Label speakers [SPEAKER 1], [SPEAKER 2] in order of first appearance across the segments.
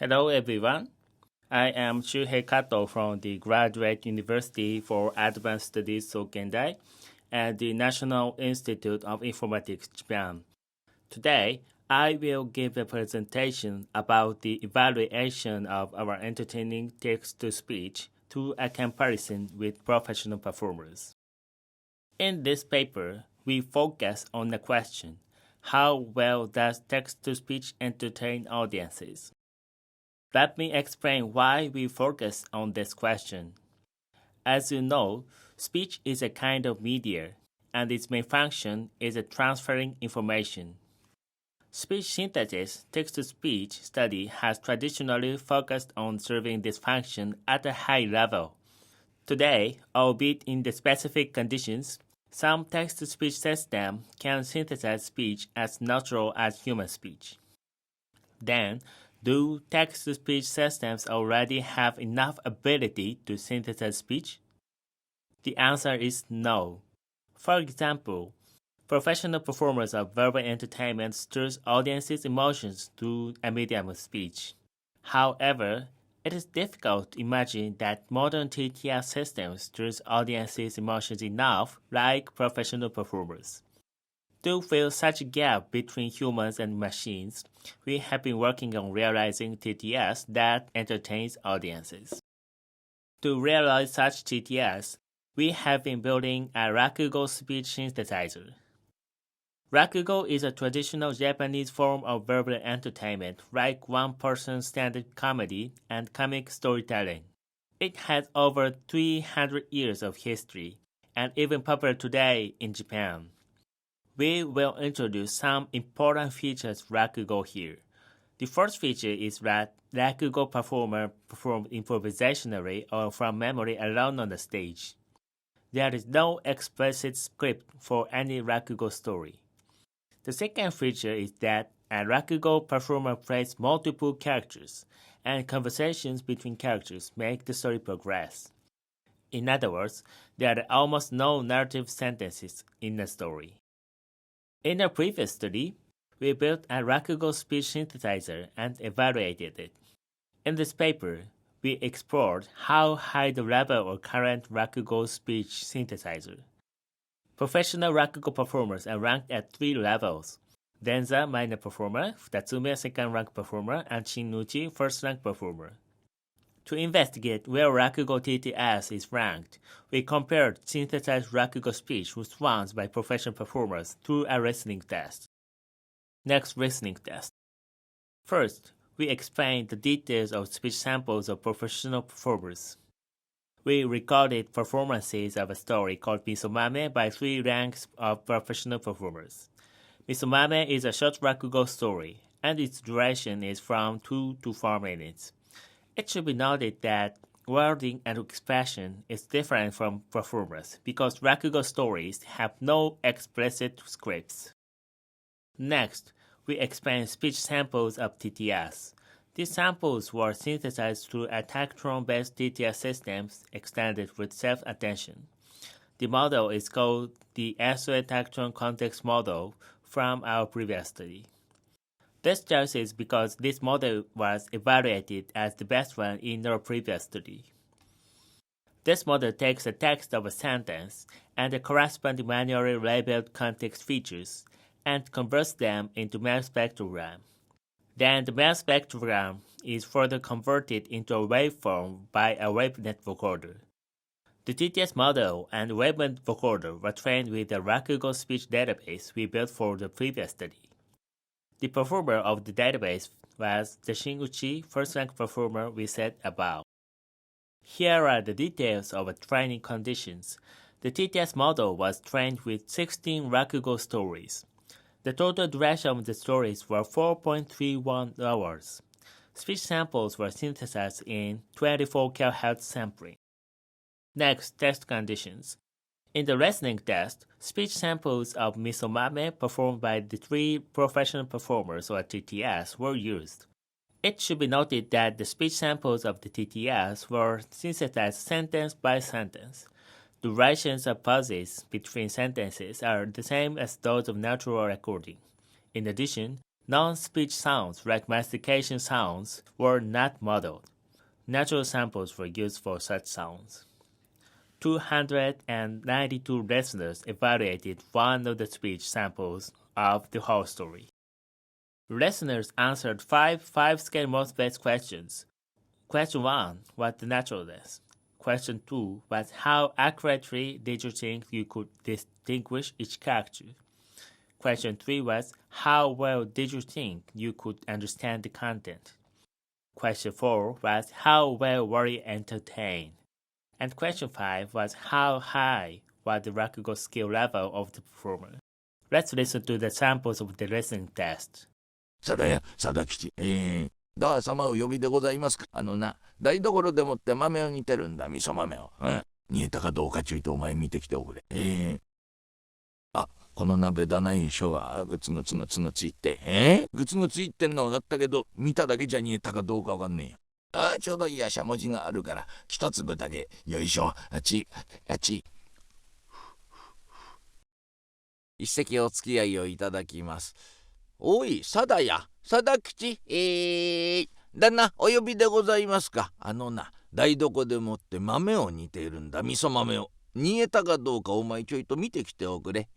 [SPEAKER 1] Hello everyone. I am Shuhei Kato from the Graduate University for Advanced Studies Sokendai and the National Institute of Informatics Japan. Today, I will give a presentation about the evaluation of our entertaining text-to-speech through a comparison with professional performers. In this paper, we focus on the question, how well does text-to-speech entertain audiences? Let me explain why we focus on this question. As you know, speech is a kind of media, and its main function is transferring information. Speech synthesis text-to-speech study has traditionally focused on serving this function at a high level. Today, albeit in the specific conditions, some text-to-speech systems can synthesize speech as natural as human speech. Then, do text-to-speech systems already have enough ability to synthesize speech? The answer is no. For example, professional performers of verbal entertainment stirs audiences' emotions through a medium of speech. However, it is difficult to imagine that modern TTS systems stirs audiences' emotions enough like professional performers. To fill such a gap between humans and machines, we have been working on realizing TTS that entertains audiences. To realize such TTS, we have been building a Rakugo speech synthesizer. Rakugo is a traditional Japanese form of verbal entertainment like one-person standard comedy and comic storytelling. It has over 300 years of history and even popular today in Japan. We will introduce some important features of Rakugo here. The first feature is that Rakugo performer performs improvisationally or from memory alone on the stage. There is no explicit script for any Rakugo story. The second feature is that a Rakugo performer plays multiple characters, and conversations between characters make the story progress. In other words, there are almost no narrative sentences in the story. In a previous study, we built a Rakugo speech synthesizer and evaluated it. In this paper, we explored how high the level of current Rakugo speech synthesizer. Professional Rakugo performers are ranked at 3 levels: Denza minor performer, Futatsume second rank performer, and Shinnuchi first rank performer. To investigate where Rakugo TTS is ranked, we compared synthesized Rakugo speech with ones by professional performers through a listening test. Next listening test. First, we explained the details of speech samples of professional performers. We recorded performances of a story called Misomame by 3 ranks of professional performers. Misomame is a short Rakugo story, and its duration is from 2 to 4 minutes. It should be noted that wording and expression is different from performers because Rakugo stories have no explicit scripts. Next, we explain speech samples of TTS. These samples were synthesized through a tactron-based TTS systems extended with self-attention. The model is called the SOA Tactron Context Model from our previous study. This choice is because this model was evaluated as the best one in our previous study. This model takes the text of a sentence and the corresponding manually labeled context features and converts them into Mel spectrogram. Then the Mel spectrogram is further converted into a waveform by a WaveNet vocoder. The TTS model and WaveNet vocoder were trained with the Rakugo speech database we built for the previous study. The performer of the database was the Shinnuchi first rank performer we said above. Here are the details of the training conditions. The TTS model was trained with 16 Rakugo stories. The total duration of the stories were 4.31 hours. Speech samples were synthesized in 24 kHz sampling. Next, test conditions. In the listening test, speech samples of Misomame performed by the 3 professional performers or TTS were used. It should be noted that the speech samples of the TTS were synthesized sentence by sentence. Durations of pauses between sentences are the same as those of natural recording. In addition, Non-speech sounds like mastication sounds were not modeled. Natural samples were used for such sounds. 292 listeners evaluated one of the speech samples of the whole story. Listeners answered five scale mode-based questions. Question 1 was the naturalness. Question 2 was how accurately did you think you could distinguish each character. Question 3 was how well did you think you could understand the content. Question 4 was how well were you entertained. And question 5 was how high was the Rakugo skill level of the performer. Let's listen to the samples of the listening test.
[SPEAKER 2] 貞吉。ダー様お呼びでございますか。台所でもって豆を煮てるんだ、味噌豆を。煮えたかどうかちょいとお前見てきておくれ。この鍋だな、印象はグツグツグツグツいって。グツグツいってんの分かったけど、見ただけじゃ煮えたかどうか分かんねえよ。ちょうどいいやしゃもじがあるから、一粒だけ。よいしょ。一席お付き合いをいただきます。おい、貞吉。旦那、お呼びでございますか。台所でもって豆を煮ているんだ、味噌豆を。煮えたかどうかお前ちょいと見てきておくれ。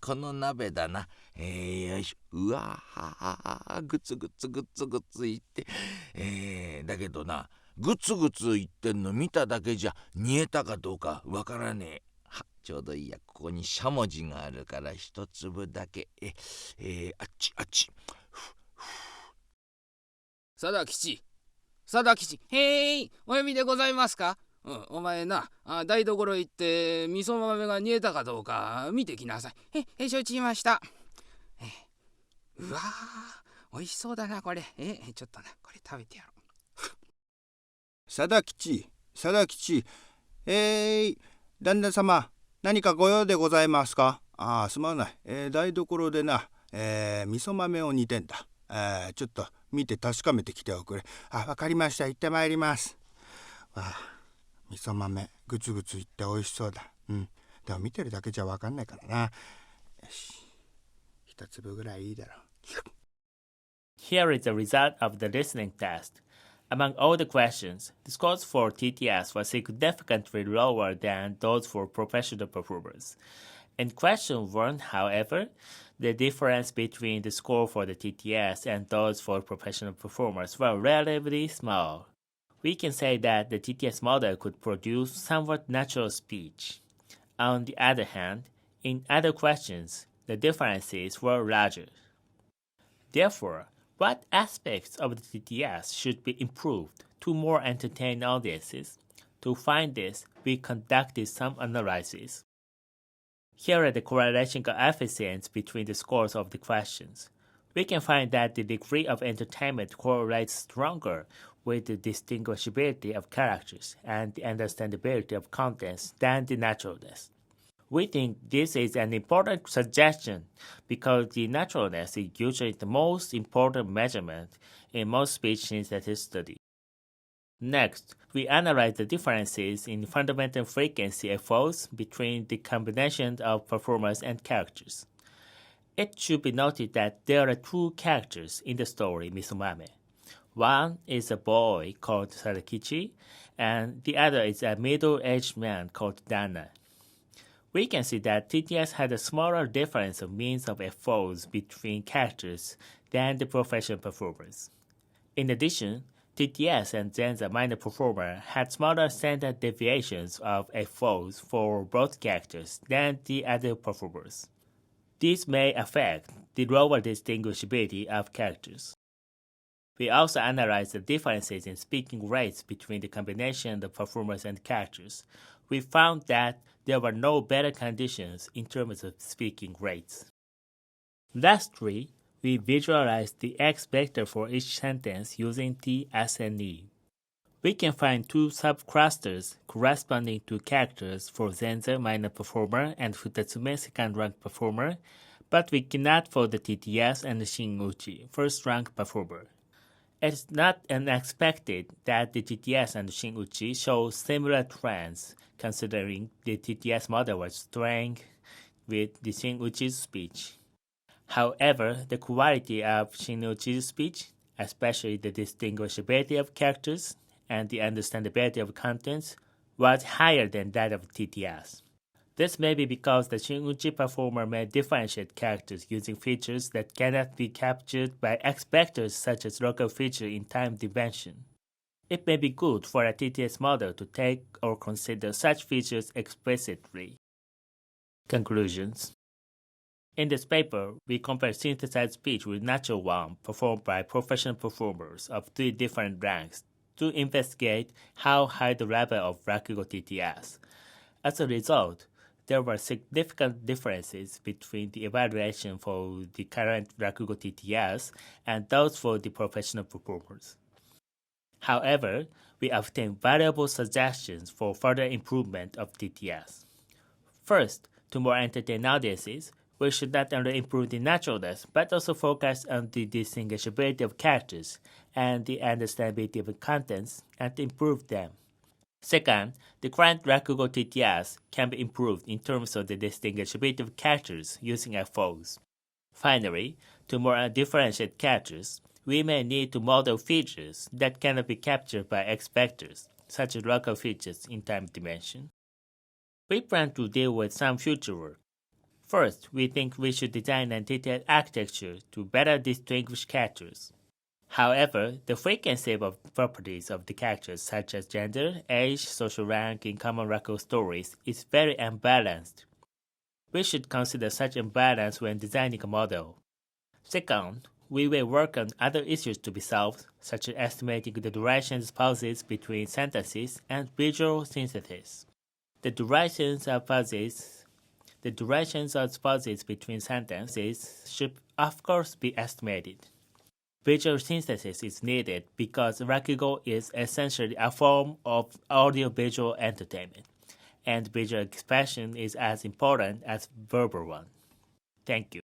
[SPEAKER 2] この鍋だな。よいしょ。うわはグツグツグツグツいって。だけどな、グツグツいってんの見ただけじゃ煮えたかどうかわからねえ。ちょうどいいや、ここにしゃもじがあるから一粒だけ。あっち。
[SPEAKER 3] 貞吉。お呼びでございますか。お前な、台所行って味噌豆が煮えたかどうか見てきなさい。承知しました。うわー、美味しそうだなこれ。ちょっとな、これ食べてやろう。
[SPEAKER 4] 貞吉。旦那様、何かご用でございますか。すまない。台所でな、味噌豆を煮てんだ。ちょっと見て確かめてきておくれ。わかりました。行ってまいります。味噌豆グツグツいって美味しそうだ。でも見てるだけじゃわかんないからな。よし、一粒ぐらいいいだろう。
[SPEAKER 1] Here is the result of the listening test. Among all the questions, the scores for TTS were significantly lower than those for professional performers. In question 1, however, the difference between the score for the TTS and those for professional performers were relatively small. We can say that the TTS model could produce somewhat natural speech. On the other hand, in other questions, the differences were larger. Therefore, what aspects of the TTS should be improved to more entertain audiences? To find this, we conducted some analysis. Here are the correlation coefficients between the scores of the questions. We can find that the degree of entertainment correlates stronger with the distinguishability of characters and the understandability of contents than the naturalness. We think this is an important suggestion because the naturalness is usually the most important measurement in most speech synthesis studies. Next, we analyze the differences in fundamental frequency FOs between the combination of performers and characters. It should be noted that there are two characters in the story Misumame. One is a boy called Sadakichi, and the other is a middle-aged man called Dana. We can see that TTS had a smaller difference of means of FOs between characters than the professional performers. In addition, TTS and Zenza minor performer had smaller standard deviations of FOs for both characters than the other performers. This may affect the lower distinguishability of characters. We also analyzed the differences in speaking rates between the combination of performers and characters. We found that there were no better conditions in terms of speaking rates. Lastly, we visualized the X vector for each sentence using TSNE. We can find two subclusters corresponding to characters for Zenza minor performer and Futatsume second rank performer, but we cannot for the TTS and the Shin-uchi first rank performer. It's not unexpected that the TTS and the Shin-uchi show similar trends, considering the TTS model was strong with the Shin-uchi's speech. However, the quality of Shinuchi's speech, especially the distinguishability of characters and the understandability of contents, was higher than that of TTS. This may be because the Shinuchi performer may differentiate characters using features that cannot be captured by X vectors such as local feature in time dimension. It may be good for a TTS model to take or consider such features explicitly. Conclusions. In this paper, we compare synthesized speech with natural one performed by professional performers of 3 different ranks to investigate how high the level of Rakugo TTS. As a result, there were significant differences between the evaluation for the current Rakugo TTS and those for the professional performers. However, we obtained valuable suggestions for further improvement of TTS. First, to more entertain audiences, we should not only improve the naturalness, but also focus on the distinguishability of characters and the understandability of contents and improve them. Second, the current Rakugo TTS can be improved in terms of the distinguishability of characters using FOs. Finally, to more differentiate characters, we may need to model features that cannot be captured by X vectors, such as local features in time dimension. We plan to deal with some future work. First, we think we should design a detailed architecture to better distinguish characters. However, the frequency of properties of the characters such as gender, age, social rank in common Rakugo stories is very unbalanced. We should consider such imbalance when designing a model. Second, we will work on other issues to be solved, such as estimating the durations pauses between sentences and visual synthesis. The durations of pauses between sentences should of course be estimated. Visual synthesis is needed because Rakugo is essentially a form of audio-visual entertainment, and visual expression is as important as verbal one. Thank you.